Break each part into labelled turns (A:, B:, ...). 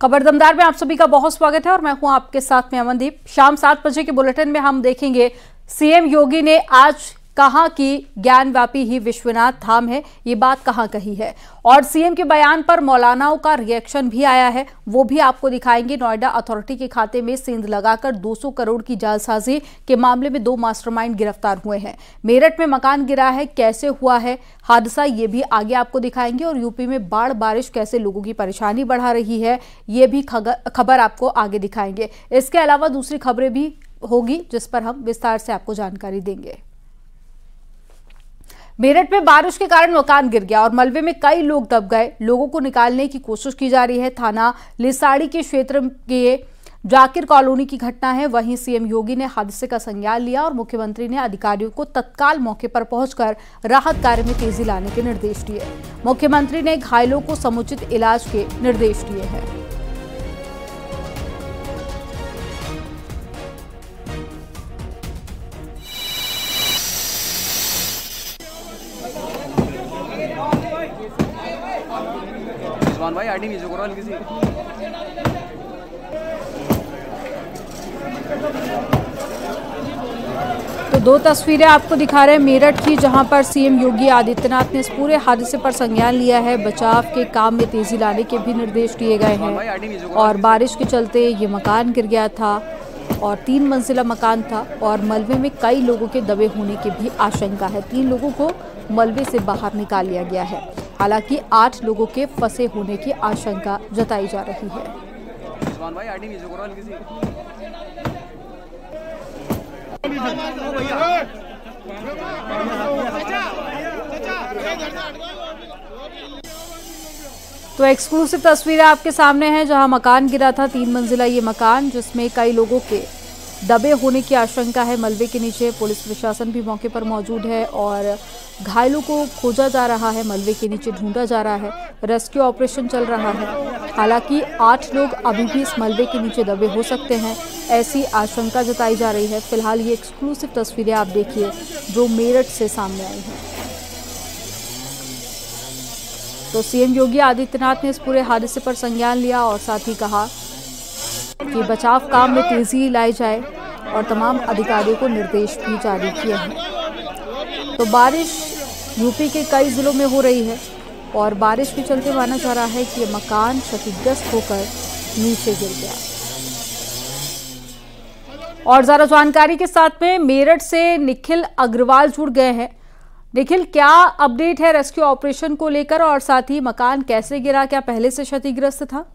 A: खबर दमदार में आप सभी का बहुत स्वागत है और मैं हूं आपके साथ में अमनदीप। शाम 7 बजे के बुलेटिन में हम देखेंगे सीएम योगी ने आज कहा कि ज्ञानव्यापी ही विश्वनाथ धाम है, ये बात कहां कही है। और सीएम के बयान पर मौलानाओं का रिएक्शन भी आया है, वो भी आपको दिखाएंगे। नोएडा अथॉरिटी के खाते में सेंध लगाकर 200 करोड़ की जालसाजी के मामले में 2 मास्टरमाइंड गिरफ्तार हुए हैं। मेरठ में मकान गिरा है, कैसे हुआ है हादसा, ये भी आगे आपको दिखाएंगे। और यूपी में बाढ़ बारिश कैसे लोगों की परेशानी बढ़ा रही है, ये भी खबर आपको आगे दिखाएंगे। इसके अलावा दूसरी खबरें भी होगी जिस पर हम विस्तार से आपको जानकारी देंगे। मेरठ में बारिश के कारण मकान गिर गया और मलबे में कई लोग दब गए। लोगों को निकालने की कोशिश की जा रही है। थाना लिसाड़ी के क्षेत्र के जाकिर कॉलोनी की घटना है। वहीं सीएम योगी ने हादसे का संज्ञान लिया और मुख्यमंत्री ने अधिकारियों को तत्काल मौके पर पहुंचकर राहत कार्य में तेजी लाने के निर्देश दिए। मुख्यमंत्री ने घायलों को समुचित इलाज के निर्देश दिए हैं।
B: भाई आईडी नीचे करो हल्की सी।
A: तो 2 तस्वीरें आपको दिखा रहे हैं मेरठ की, जहां पर सीएम योगी आदित्यनाथ ने इस पूरे हादसे पर संज्ञान लिया है। बचाव के काम में तेजी लाने के भी निर्देश दिए गए हैं। और बारिश के चलते ये मकान गिर गया था और 3 मंजिला मकान था और मलबे में कई लोगों के दबे होने की भी आशंका है। 3 लोगों को मलबे से बाहर निकाल लिया गया है। हालांकि 8 लोगों के फंसे होने की आशंका जताई जा रही है।
B: भाई आईडी नीचे करो हल्की सी।
A: तो एक्सक्लूसिव तस्वीरें आपके सामने हैं जहां मकान गिरा था, 3 मंजिला ये मकान, जिसमें कई लोगों के दबे होने की आशंका है मलबे के नीचे। पुलिस प्रशासन भी मौके पर मौजूद है और घायलों को खोजा जा रहा है, मलबे के नीचे ढूंढा जा रहा है, रेस्क्यू ऑपरेशन चल रहा है। हालांकि 8 लोग अभी भी इस मलबे के नीचे दबे हो सकते हैं, ऐसी आशंका जताई जा रही है। फिलहाल ये एक्सक्लूसिव तस्वीरें आप देखिए जो मेरठ से सामने आई हैं। तो सीएम योगी आदित्यनाथ ने इस पूरे हादसे पर संज्ञान लिया और साथ ही कहा कि बचाव काम में तेजी लाई जाए और तमाम अधिकारियों को निर्देश भी जारी किए हैं। तो बारिश यूपी के कई जिलों में हो रही है और बारिश के चलते माना जा रहा है कि ये मकान क्षतिग्रस्त होकर नीचे गिर गया। और ज्यादा जानकारी के साथ में मेरठ से निखिल अग्रवाल जुड़ गए हैं। निखिल, क्या अपडेट है रेस्क्यू ऑपरेशन को लेकर और साथ ही मकान कैसे गिरा, क्या पहले से क्षतिग्रस्त था?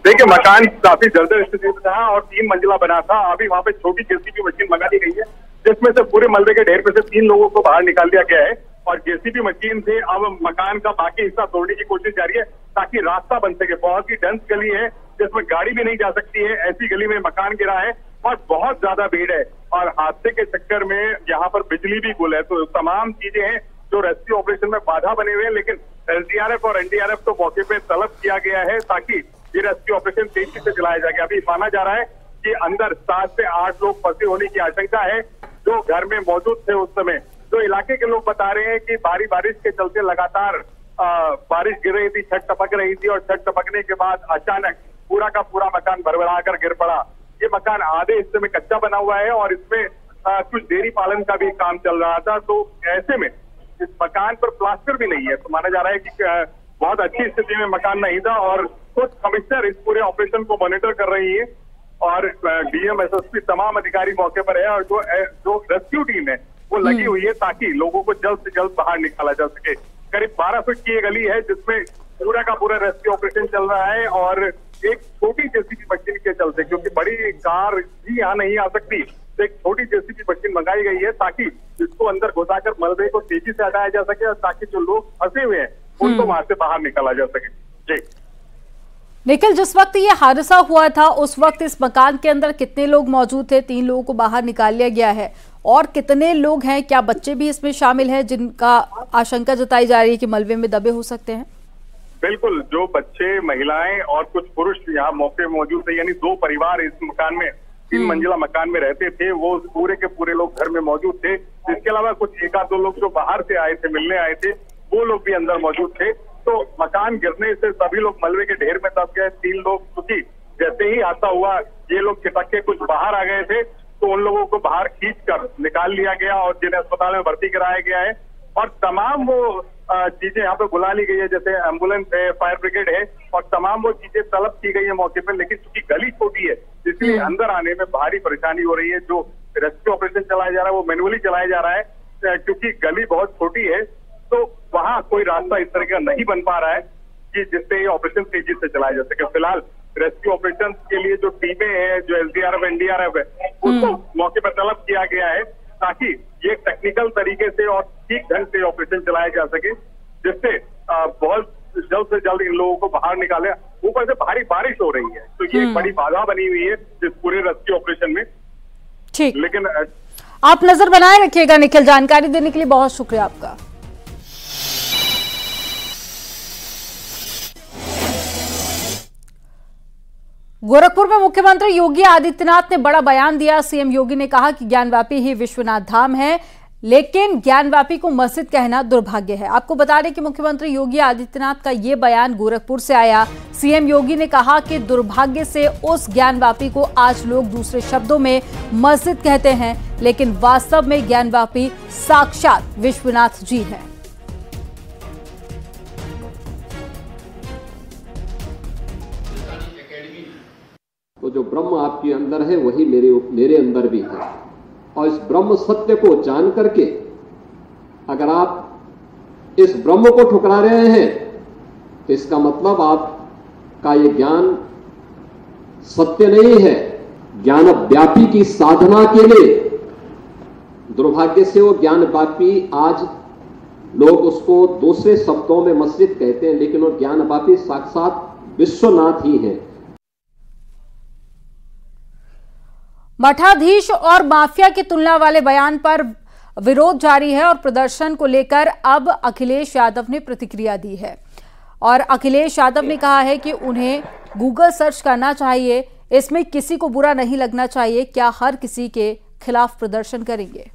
C: देखिए, मकान काफी जर्जर स्थिति में था और 3 मंजिला बना था। अभी वहाँ पे छोटी जेसीबी मशीन मंगा दी गई है जिसमें से पूरे मलबे के ढेर पे से 3 लोगों को बाहर निकाल दिया गया है और जेसीबी मशीन से अब मकान का बाकी हिस्सा तोड़ने की कोशिश जारी है ताकि रास्ता बन सके। बहुत ही डेंस गली है जिसमें गाड़ी भी नहीं जा सकती है, ऐसी गली में मकान गिरा है और बहुत ज्यादा भीड़ है और हादसे के चक्कर में यहाँ पर बिजली भी गुल है। तो तमाम चीजें हैं जो रेस्क्यू ऑपरेशन में बाधा बने हुए हैं, लेकिन एसडीआरएफ और एनडीआरएफ तो मौके पे तलब किया गया है ताकि ये रेस्क्यू ऑपरेशन तेजी से चलाया जाएगा। अभी माना जा रहा है कि अंदर 7 से 8 लोग फंसे होने की आशंका है जो घर में मौजूद थे उस समय। तो इलाके के लोग बता रहे हैं कि भारी बारिश के चलते लगातार बारिश गिर रही थी, छत टपक रही थी और छत टपकने के बाद अचानक पूरा का पूरा मकान भरभरा कर गिर पड़ा। ये मकान आधे हिस्से में कच्चा बना हुआ है और इसमें कुछ डेयरी पालन का भी काम चल रहा था। तो ऐसे में इस मकान पर प्लास्टर भी नहीं है, तो माना जा रहा है कि बहुत अच्छी स्थिति में मकान नहीं था और खुद कमिश्नर इस पूरे ऑपरेशन को मॉनिटर कर रही है और डीएम एसएसपी तमाम अधिकारी मौके पर है और जो रेस्क्यू टीम है वो लगी हुई है ताकि लोगों को जल्द से जल्द बाहर निकाला जा सके। करीब 12 फीट की ये गली है जिसमें पूरा का पूरा रेस्क्यू ऑपरेशन चल रहा है और एक छोटी जेसीबी मशीन के चलते, क्योंकि बड़ी कार भी यहाँ नहीं आ सकती, तो एक छोटी जेसीबी मशीन मंगाई गई है ताकि इसको अंदर घुसाकर मलबे को तेजी से हटाया जा सके और ताकि जो लोग फंसे हुए हैं उनको वहां से बाहर निकाला जा सके। जी
A: निखिल, जिस वक्त ये हादसा हुआ था उस वक्त इस मकान के अंदर कितने लोग मौजूद थे? 3 लोगों को बाहर निकाल लिया गया है और कितने लोग हैं, क्या बच्चे भी इसमें शामिल हैं जिनका आशंका जताई जा रही है कि मलबे में दबे हो सकते हैं?
C: बिल्कुल, जो बच्चे, महिलाएं और कुछ पुरुष यहाँ मौके मौजूद थे, यानी 2 परिवार इस मकान में 3 मंजिला मकान में रहते थे, वो पूरे के पूरे लोग घर में मौजूद थे। इसके अलावा कुछ 1 आध 2 लोग जो बाहर से आए थे, मिलने आए थे, वो लोग भी अंदर मौजूद थे। तो मकान गिरने से सभी लोग मलबे के ढेर में दब गए। 3 लोग, क्योंकि जैसे ही हादसा हुआ ये लोग छिटक के कुछ बाहर आ गए थे, तो उन लोगों को बाहर खींचकर निकाल लिया गया और जिन्हें अस्पताल में भर्ती कराया गया है। और तमाम वो चीजें यहाँ पे बुला ली गई है, जैसे एम्बुलेंस है, फायर ब्रिगेड है, और तमाम वो चीजें तलब की गई है मौके पर। लेकिन चूंकि गली छोटी है इसलिए अंदर आने में भारी परेशानी हो रही है। जो रेस्क्यू ऑपरेशन चलाया जा रहा है वो मैनुअली चलाया जा रहा है, क्योंकि गली बहुत छोटी है, तो वहां कोई रास्ता इस तरह का नहीं बन पा रहा है कि जिससे ये ऑपरेशन तेजी से चलाया जा सके। फिलहाल रेस्क्यू ऑपरेशन के लिए जो टीमें हैं, जो एसडीआरएफ, एनडीआरएफ है, उसको मौके पर तलब किया गया है ताकि ये टेक्निकल तरीके से और ठीक ढंग से ऑपरेशन चलाया जा सके, जिससे बहुत जल्द से जल्द इन लोगों को बाहर निकाले। ऊपर से भारी बारिश हो रही है, तो ये एक बड़ी बाधा बनी हुई है इस पूरे रेस्क्यू ऑपरेशन में।
A: ठीक,
C: लेकिन
A: आप नजर बनाए रखिएगा। निखिल, जानकारी देने के लिए बहुत शुक्रिया आपका। गोरखपुर में मुख्यमंत्री योगी आदित्यनाथ ने बड़ा बयान दिया। सीएम योगी ने कहा कि ज्ञानवापी ही विश्वनाथ धाम है, लेकिन ज्ञानवापी को मस्जिद कहना दुर्भाग्य है। आपको बता दें कि मुख्यमंत्री योगी आदित्यनाथ का ये बयान गोरखपुर से आया। सीएम योगी ने कहा कि दुर्भाग्य से उस ज्ञानवापी को आज लोग दूसरे शब्दों में मस्जिद कहते हैं, लेकिन वास्तव में ज्ञानवापी साक्षात विश्वनाथ जी हैं।
D: तो जो ब्रह्म आपके अंदर है वही मेरे अंदर भी है, और इस ब्रह्म सत्य को जान करके अगर आप इस ब्रह्म को ठुकरा रहे हैं तो इसका मतलब आपका ये ज्ञान सत्य नहीं है। ज्ञान व्यापी की साधना के लिए दुर्भाग्य से वो ज्ञान व्यापी आज लोग उसको दूसरे शब्दों में मस्जिद कहते हैं, लेकिन वो ज्ञान व्यापी साक्षात विश्वनाथ ही है।
A: मठाधीश और माफिया की तुलना वाले बयान पर विरोध जारी है और प्रदर्शन को लेकर अब अखिलेश यादव ने प्रतिक्रिया दी है। और अखिलेश यादव ने कहा है कि उन्हें गूगल सर्च करना चाहिए, इसमें किसी को बुरा नहीं लगना चाहिए। क्या हर किसी के खिलाफ प्रदर्शन करेंगे?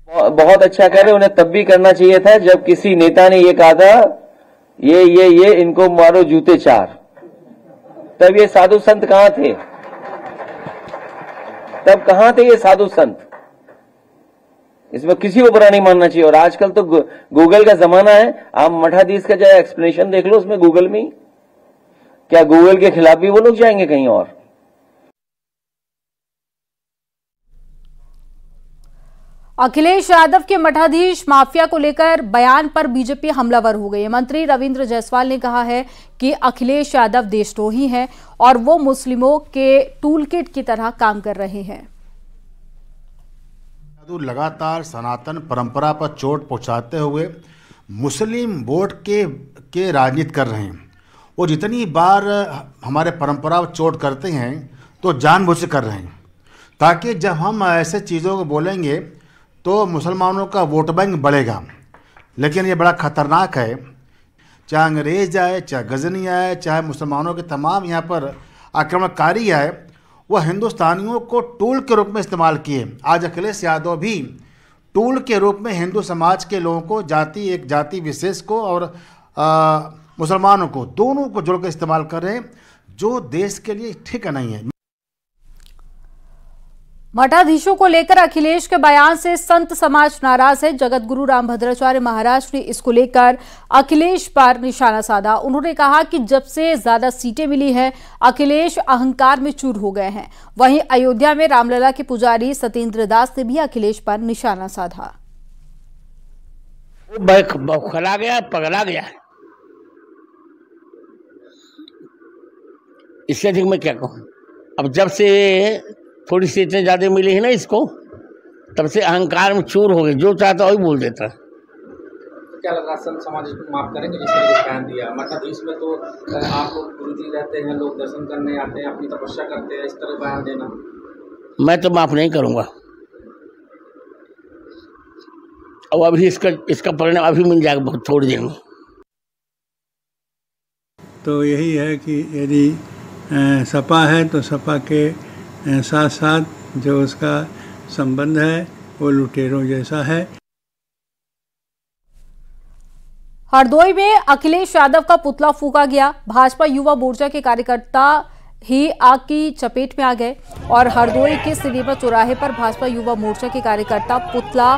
E: बहुत अच्छा कर रहे, उन्हें तब भी करना चाहिए था जब किसी नेता ने ये कहा था ये इनको मारो जूते 4। तब ये साधु संत कहां थे? तब कहां थे ये साधु संत? इसमें किसी को बुरा नहीं मानना चाहिए। और आजकल तो गूगल का जमाना है, आप मठाधीश का जो एक्सप्लेनेशन देख लो उसमें गूगल में ही, क्या गूगल के खिलाफ भी वो लोग जाएंगे कहीं और?
A: अखिलेश यादव के मठाधीश माफिया को लेकर बयान पर बीजेपी हमलावर हो गई है। मंत्री रविंद्र जायसवाल ने कहा है कि अखिलेश यादव देशद्रोही हैं और वो मुस्लिमों के टूलकिट की तरह काम कर रहे हैं।
F: लगातार सनातन परंपरा पर चोट पहुंचाते हुए मुस्लिम वोट के राजनीति कर रहे हैं। वो जितनी बार हमारे परंपरा पर चोट करते हैं तो जानबूझ से कर रहे हैं, ताकि जब हम ऐसे चीज़ों को बोलेंगे तो मुसलमानों का वोट बैंक बढ़ेगा। लेकिन ये बड़ा खतरनाक है, चाहे अंग्रेज आए, चाहे गजनी आए, चाहे मुसलमानों के तमाम यहाँ पर आक्रमणकारी आए, वह हिंदुस्तानियों को टूल के रूप में इस्तेमाल किए। आज अखिलेश यादव भी टूल के रूप में हिंदू समाज के लोगों को, एक जाति विशेष को और मुसलमानों को, दोनों को जोड़कर इस्तेमाल कर रहे हैं, जो देश के लिए ठीक नहीं है।
A: मठाधीशों को लेकर अखिलेश के बयान से संत समाज नाराज है। जगत गुरु रामभद्राचार्य महाराज ने इसको लेकर अखिलेश पर निशाना साधा। उन्होंने कहा कि जब से ज्यादा सीटें मिली हैं, अखिलेश अहंकार में चूर हो गए हैं। वहीं अयोध्या में रामलला के पुजारी सत्येंद्र दास ने भी अखिलेश पर निशाना साधा।
G: खला गया, पगला गया, इससे अधिक मैं क्या कहूँ। अब जब से थोड़ी सीटें ज़्यादा मिली है ना इसको, तब से अहंकार में चूर हो गए, जो चाहता वही बोल देता।
H: क्या लग रहा है संत समाज इसको माफ करेंगे जिस तरीके से बयान दिया? मठाधीश में तो आप लोग गुरुजी रहते हैं, लोग दर्शन करने आते हैं, अपनी तपस्या करते हैं, इस तरह बयान देना?
G: मैं तो माफ नहीं करूँगा। और अभी इसका परिणाम अभी मिल जाएगा बहुत थोड़ी देर में।
I: तो यही है कि यदि सपा है तो सपा के साथ साथ जो उसका संबंध है वो लुटेरों जैसा है।
A: हरदोई में अखिलेश यादव का पुतला फूंका गया। भाजपा युवा मोर्चा के कार्यकर्ता ही आग की चपेट में आ गए और हरदोई के सिनेमा चौराहे पर भाजपा युवा मोर्चा के कार्यकर्ता पुतला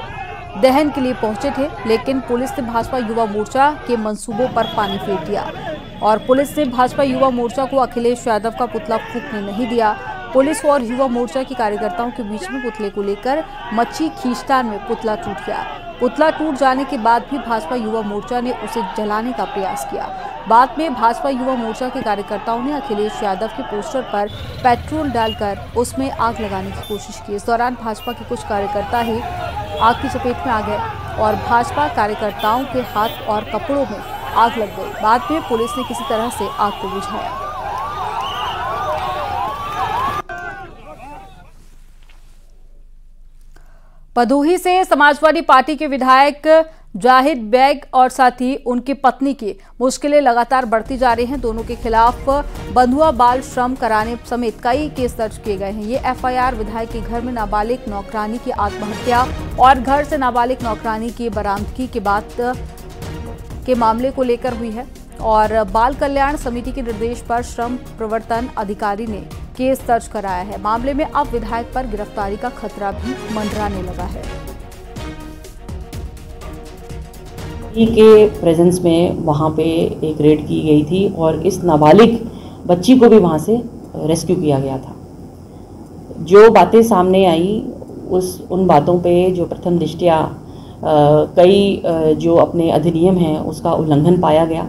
A: दहन के लिए पहुंचे थे, लेकिन पुलिस ने भाजपा युवा मोर्चा के मंसूबों पर पानी फेर दिया और पुलिस ने भाजपा युवा मोर्चा को अखिलेश यादव का पुतला फूंकने नहीं दिया। पुलिस और युवा मोर्चा के कार्यकर्ताओं के बीच में पुतले को लेकर मच्छी खींचतान में पुतला टूट गया। पुतला टूट जाने के बाद भी भाजपा युवा मोर्चा ने उसे जलाने का प्रयास किया। बाद में भाजपा युवा मोर्चा के कार्यकर्ताओं ने अखिलेश यादव के पोस्टर पर पेट्रोल डालकर उसमें आग लगाने की कोशिश की। इस दौरान भाजपा के कुछ कार्यकर्ता ही आग की चपेट में आ गए और भाजपा कार्यकर्ताओं के हाथ और कपड़ों में आग लग गई। बाद में पुलिस ने किसी तरह से आग को बुझाया। भदोही से समाजवादी पार्टी के विधायक जाहिद बेग और साथ ही उनकी पत्नी की मुश्किलें लगातार बढ़ती जा रही हैं। दोनों के खिलाफ बंधुआ बाल श्रम कराने समेत कई केस दर्ज किए गए हैं। ये एफआईआर विधायक के घर में नाबालिग नौकरानी की आत्महत्या और घर से नाबालिग नौकरानी की बरामदगी के बाद के मामले को लेकर हुई है और बाल कल्याण समिति के निर्देश पर श्रम प्रवर्तन अधिकारी ने केस दर्ज कराया है। मामले में अब विधायक पर गिरफ्तारी का खतरा भी मंडराने लगा है।
J: के प्रेजेंस में वहाँ पे एक रेड की गई थी और इस नाबालिग बच्ची को भी वहाँ से रेस्क्यू किया गया था। जो बातें सामने आई उन बातों पे जो प्रथम दृष्टया कई जो अपने अधिनियम हैं उसका उल्लंघन पाया गया,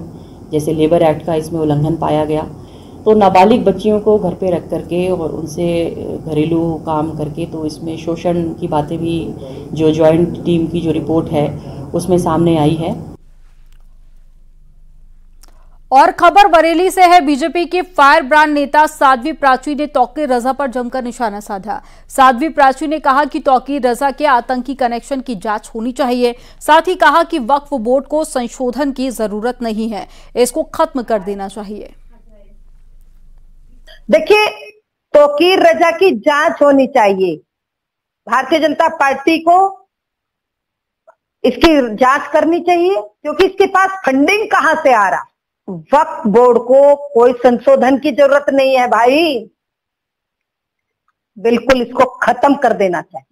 J: जैसे लेबर एक्ट का इसमें उल्लंघन पाया गया। तो नाबालिग बच्चियों को घर पे रख करके और उनसे घरेलू काम करके, तो इसमें शोषण की बातें भी जो जॉइंट टीम की जो रिपोर्ट है उसमें सामने आई है।
A: और खबर बरेली से है। बीजेपी की फायर ब्रांड नेता साध्वी प्राची ने तौकीर रजा पर जमकर निशाना साधा। साध्वी प्राची ने कहा कि तौकीर रजा के आतंकी कनेक्शन की जांच होनी चाहिए। साथ ही कहा कि वक्फ बोर्ड को संशोधन की जरूरत नहीं है, इसको खत्म कर देना चाहिए।
K: देखिए, तौकीर रजा की जांच होनी चाहिए। भारतीय जनता पार्टी को इसकी जांच करनी चाहिए, क्योंकि इसके पास फंडिंग कहां से आ रहा। वक्फ बोर्ड को कोई संशोधन की जरूरत नहीं है भाई, बिल्कुल इसको खत्म कर देना चाहिए।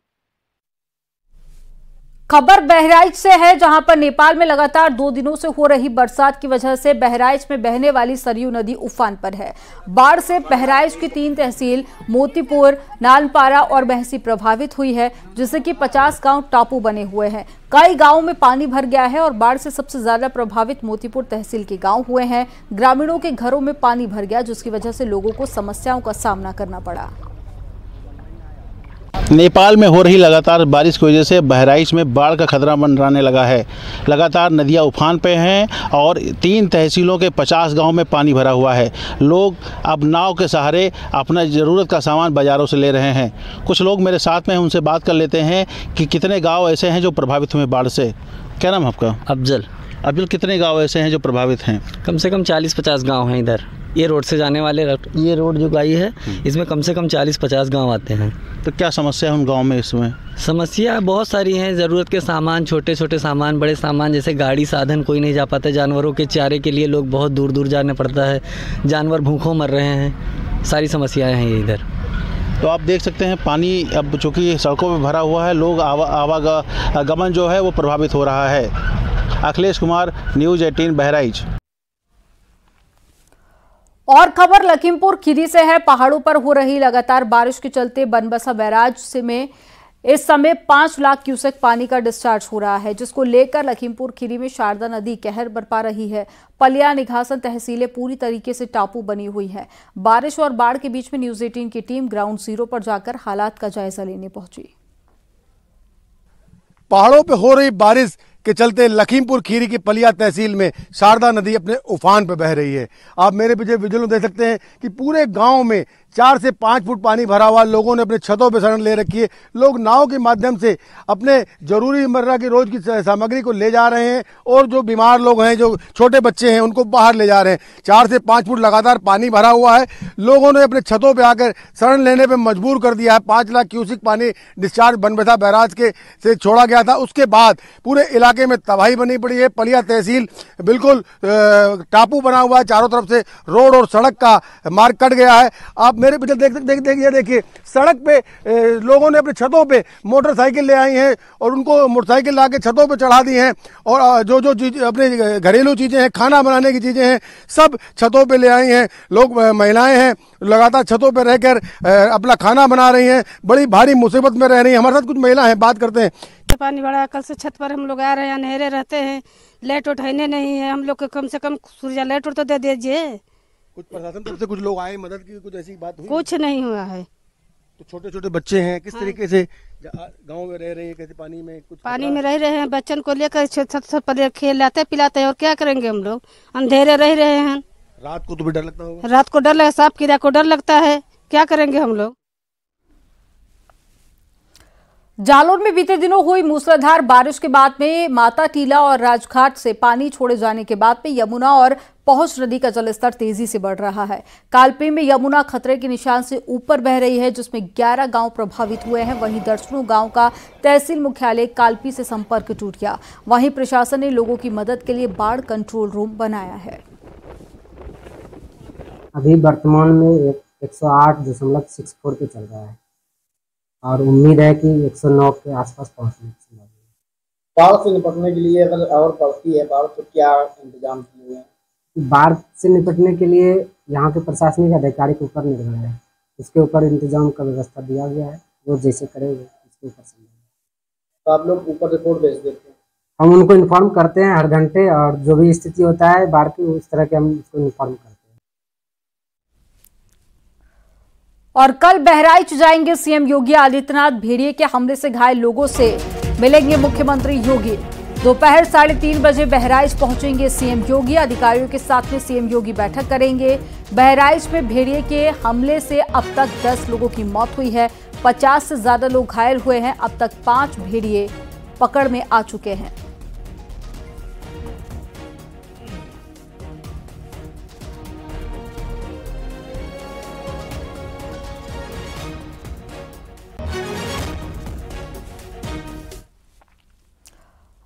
A: खबर बहराइच से है, जहां पर नेपाल में लगातार 2 दिनों से हो रही बरसात की वजह से बहराइच में बहने वाली सरयू नदी उफान पर है। बाढ़ से बहराइच की 3 तहसील मोतीपुर, नालपारा और बहसी प्रभावित हुई है, जिससे कि 50 गांव टापू बने हुए हैं। कई गांवों में पानी भर गया है और बाढ़ से सबसे ज्यादा प्रभावित मोतीपुर तहसील के गांव हुए हैं। ग्रामीणों के घरों में पानी भर गया, जिसकी वजह से लोगों को समस्याओं का सामना करना पड़ा।
L: नेपाल में हो रही लगातार बारिश की वजह से बहराइच में बाढ़ का खतरा मंडराने लगा है। लगातार नदियां उफान पे हैं और 3 तहसीलों के 50 गांव में पानी भरा हुआ है। लोग अब नाव के सहारे अपना ज़रूरत का सामान बाज़ारों से ले रहे हैं। कुछ लोग मेरे साथ में, उनसे बात कर लेते हैं कि कितने गाँव ऐसे हैं जो प्रभावित हुए बाढ़ से। क्या नाम है आपका? अफजल, कितने गाँव ऐसे हैं जो प्रभावित हैं?
M: कम से कम 40-50 गाँव हैं इधर। ये रोड से जाने वाले, ये रोड जो गई है इसमें कम से कम 40-50 गांव आते हैं।
L: तो क्या समस्या है उन गांव में? इसमें
M: समस्या बहुत सारी हैं। ज़रूरत के सामान, छोटे छोटे सामान, बड़े सामान, जैसे गाड़ी साधन कोई नहीं जा पाता। जानवरों के चारे के लिए लोग बहुत दूर दूर जाना पड़ता है। जानवर भूखों मर रहे हैं। सारी समस्याएं हैं ये इधर।
L: तो आप देख सकते हैं पानी अब चूँकि सड़कों में भरा हुआ है, लोग आवागमन जो है वो प्रभावित हो रहा है। अखिलेश कुमार, न्यूज़ 18 बहराइच।
A: और खबर लखीमपुर खीरी से है। पहाड़ों पर हो रही लगातार बारिश के चलते बनबसा बैराज से में इस समय 5 लाख क्यूसेक पानी का डिस्चार्ज हो रहा है, जिसको लेकर लखीमपुर खीरी में शारदा नदी कहर बरपा रही है। पलिया, निघासन तहसीलें पूरी तरीके से टापू बनी हुई है। बारिश और बाढ़ के बीच में न्यूज़ 18 की टीम ग्राउंड जीरो पर जाकर हालात का जायजा लेने पहुंची।
N: पहाड़ों पे हो रही बारिश के चलते लखीमपुर खीरी की पलिया तहसील में शारदा नदी अपने उफान पर बह रही है। आप मेरे पीछे विजुअल देख सकते हैं कि पूरे गांव में 4 से 5 फुट पानी भरा हुआ। लोगों ने अपने छतों पर शरण ले रखी है। लोग नाव के माध्यम से अपने जरूरी मर्रा की रोज की सामग्री को ले जा रहे हैं और जो बीमार लोग हैं, जो छोटे बच्चे हैं, उनको बाहर ले जा रहे हैं। 4 से 5 फुट लगातार पानी भरा हुआ है। लोगों ने अपने छतों पर आकर शरण लेने पर मजबूर कर दिया है। 5 लाख क्यूसिक पानी डिस्चार्ज बनबसा बैराज के से छोड़ा गया था। उसके बाद पूरे इलाके में तबाही बनी पड़ी है। पलिया तहसील बिल्कुल टापू बना हुआ है। चारों तरफ से रोड और सड़क का मार्ग कट गया है। आप मेरे पीछे देखिए सड़क पे लोगों ने अपने छतों पे मोटरसाइकिल ले आई हैं और उनको मोटरसाइकिल ला के छतों पे चढ़ा दी हैं और जो अपने घरेलू चीज़ें हैं, खाना बनाने की चीज़ें हैं, सब छतों पे ले आई हैं। लोग महिलाएं हैं लगातार छतों पे रहकर अपना खाना बना रही हैं। बड़ी भारी मुसीबत में रह रही हैं। हमारे साथ कुछ महिला हैं, बात करते हैं।
O: पानी बड़ा, कल से छत पर हम लोग आ रहे हैं, अंधेरे रहते हैं, लाइट उठाने नहीं है। हम लोग को कम से कम सूर्य लाइट तो दे दीजिए।
N: कुछ प्रशासन तरफ से कुछ लोग आए मदद की, कुछ ऐसी बात हुई?
O: कुछ नहीं हुआ है।
N: तो छोटे छोटे बच्चे हैं, किस तरीके से गांव में रह रहे हैं, कैसे पानी में कुछ
O: पानी में रह रहे हैं? बच्चन को लेकर छत पर खेलाते पिलाते हैं और क्या करेंगे हम लोग? अंधेरे रह रहे हैं।
N: रात को तो भी डर लगता होगा?
O: रात को डर लगता, सांप कीड़ा को डर लगता है, क्या करेंगे हम लोग?
A: जालौर में बीते दिनों हुई मूसलाधार बारिश के बाद में माता टीला और राजघाट से पानी छोड़े जाने के बाद में यमुना और पहुंच नदी का जलस्तर तेजी से बढ़ रहा है। कालपी में यमुना खतरे के निशान से ऊपर बह रही है, जिसमें 11 गांव प्रभावित हुए हैं। वहीं दर्जनों गांव का तहसील मुख्यालय कालपी से संपर्क टूट गया। वहीं प्रशासन ने लोगों की मदद के लिए बाढ़ कंट्रोल रूम बनाया है।
P: अभी वर्तमान में 108.64 पे चल रहा है और उम्मीद है कि 109 के आसपास पहुंचने की।
H: बाढ़ से निपटने के लिए अगर और बढ़ती है बाढ़ तो क्या इंतजाम किए हुए हैं?
P: बाढ़ से निपटने के लिए यहाँ के प्रशासनिक अधिकारी के ऊपर निर्भर है, उसके ऊपर इंतजाम का व्यवस्था दिया गया है। वो जैसे करेंगे उसके ऊपर से।
H: तो आप लोग ऊपर रिपोर्ट भेज देते हैं?
P: हम उनको इन्फॉर्म करते हैं हर घंटे, और जो भी स्थिति होता है बाढ़ की उस तरह के हम उसको इन्फॉर्म करते हैं।
A: और कल बहराइच जाएंगे सीएम योगी आदित्यनाथ। भेड़िए के हमले से घायल लोगों से मिलेंगे मुख्यमंत्री योगी। दोपहर 3:30 बजे बहराइच पहुंचेंगे सीएम योगी। अधिकारियों के साथ में सीएम योगी बैठक करेंगे। बहराइच में भेड़िए के हमले से अब तक 10 लोगों की मौत हुई है, 50 से ज्यादा लोग घायल हुए हैं। अब तक 5 भेड़िए पकड़ में आ चुके हैं।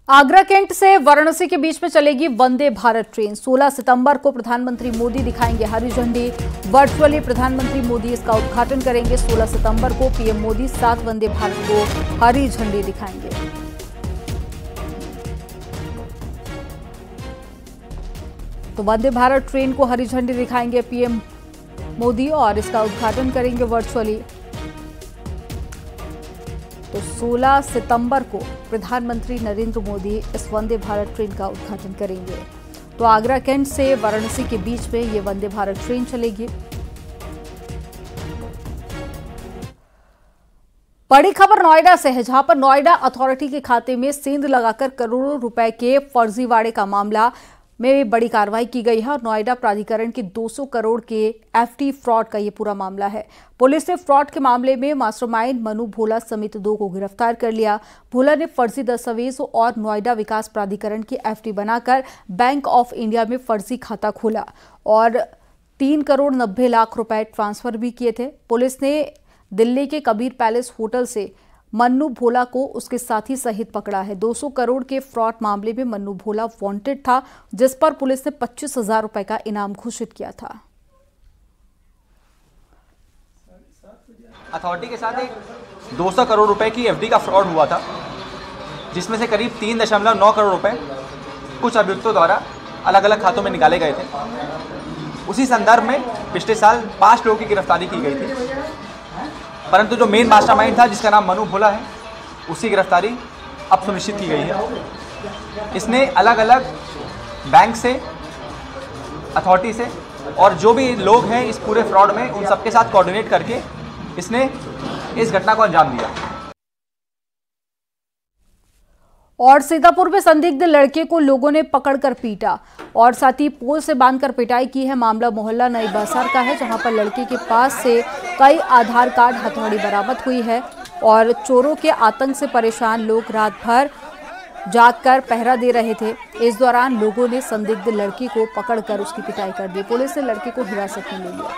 A: आगरा कैंट से वाराणसी के बीच में चलेगी वंदे भारत ट्रेन। 16 सितंबर को प्रधानमंत्री मोदी दिखाएंगे हरी झंडी। वर्चुअली प्रधानमंत्री मोदी इसका उद्घाटन करेंगे। 16 सितंबर को पीएम मोदी 7 वंदे भारत को हरी झंडी दिखाएंगे। तो वंदे भारत ट्रेन को हरी झंडी दिखाएंगे पीएम मोदी और इसका उद्घाटन करेंगे वर्चुअली। तो 16 सितंबर को प्रधानमंत्री नरेंद्र मोदी इस वंदे भारत ट्रेन का उद्घाटन करेंगे। तो आगरा कैंट से वाराणसी के बीच में ये वंदे भारत ट्रेन चलेगी। बड़ी खबर नोएडा से है, जहां पर नोएडा अथॉरिटी के खाते में सेंध लगाकर करोड़ों रुपए के फर्जीवाड़े का मामला में बड़ी कार्रवाई की गई है और नोएडा प्राधिकरण के 200 करोड़ के एफडी फ्रॉड का ये पूरा मामला है। पुलिस ने फ्रॉड के मामले में मास्टरमाइंड मनु भोला समेत 2 को गिरफ्तार कर लिया। भोला ने फर्जी दस्तावेज और नोएडा विकास प्राधिकरण की एफडी बनाकर बैंक ऑफ इंडिया में फर्जी खाता खोला और 3 करोड़ 90 लाख रुपए ट्रांसफर भी किए थे। पुलिस ने दिल्ली के कबीर पैलेस होटल से मन्नू भोला को उसके साथी सहित पकड़ा है। 200 करोड़ के फ्रॉड मामले में मन्नू भोला वांटेड था, जिस पर पुलिस ने 25,000 रुपए का इनाम घोषित किया था।
Q: अथॉरिटी के साथ एक 200 करोड़ रुपए की एफडी का फ्रॉड हुआ था, जिसमें से करीब 3.9 करोड़ रुपए कुछ अभियुक्तों द्वारा अलग अलग खातों में निकाले गए थे। उसी संदर्भ में पिछले साल 5 लोगों की गिरफ्तारी की गई थी, परंतु जो मेन मास्टरमाइंड था जिसका नाम मनु भोला है, उसकी गिरफ्तारी अब सुनिश्चित की गई है। इसने अलग अलग बैंक से, अथॉरिटी से और जो भी लोग हैं इस पूरे फ्रॉड में, उन सबके साथ कोऑर्डिनेट करके इसने इस घटना को अंजाम दिया।
A: और सीतापुर में संदिग्ध लड़के को लोगों ने पकड़कर पीटा और साथ ही पोल से बांधकर पिटाई की है। मामला मोहल्ला नई बाजार का है, जहां पर लड़के के पास से कई आधार कार्ड, हथौड़ी बरामद हुई है और चोरों के आतंक से परेशान लोग रात भर जागकर पहरा दे रहे थे। इस दौरान लोगों ने संदिग्ध लड़की को पकड़कर उसकी पिटाई कर दी। पुलिस ने लड़के को हिरासत में ले लिया।